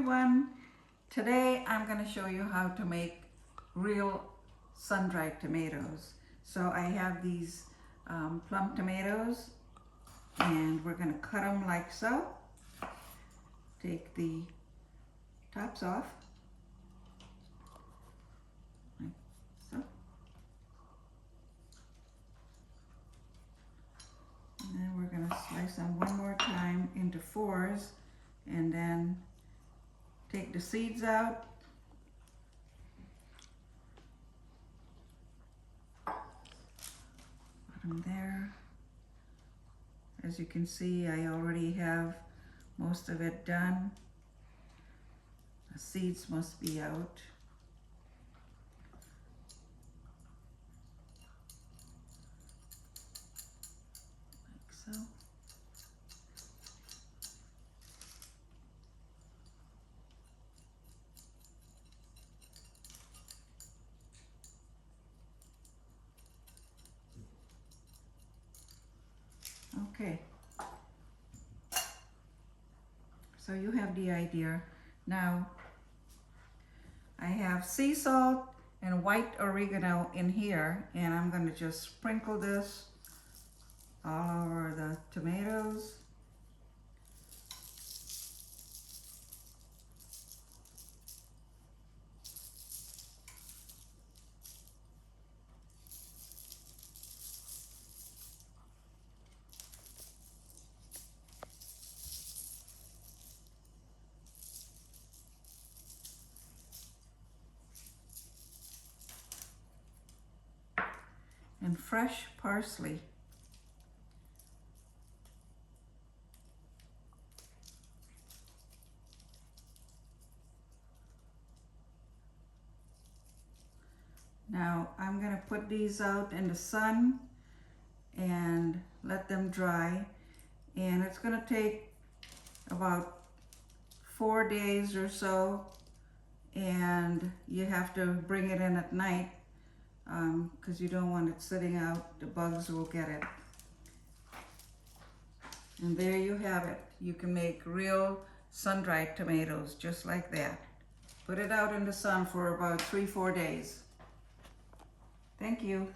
Everyone, today I'm going to show you how to make real sun-dried tomatoes. So I have these plum tomatoes and we're going to cut them like so. Take the tops off like so. And then we're going to slice them one more time into fours and then take the seeds out. Put them there. As you can see, I already have most of it done. The seeds must be out. Like so. Okay, so you have the idea. Now, I have sea salt and white oregano in here, and I'm going to just sprinkle this all over the tomatoes. And fresh parsley. Now I'm going to put these out in the sun and let them dry, and it's going to take about 4 days or so, and you have to bring it in at night because you don't want it sitting out. The bugs will get it. And there you have it. You can make real sun-dried tomatoes just like that. Put it out in the sun for about 3-4 days. Thank you.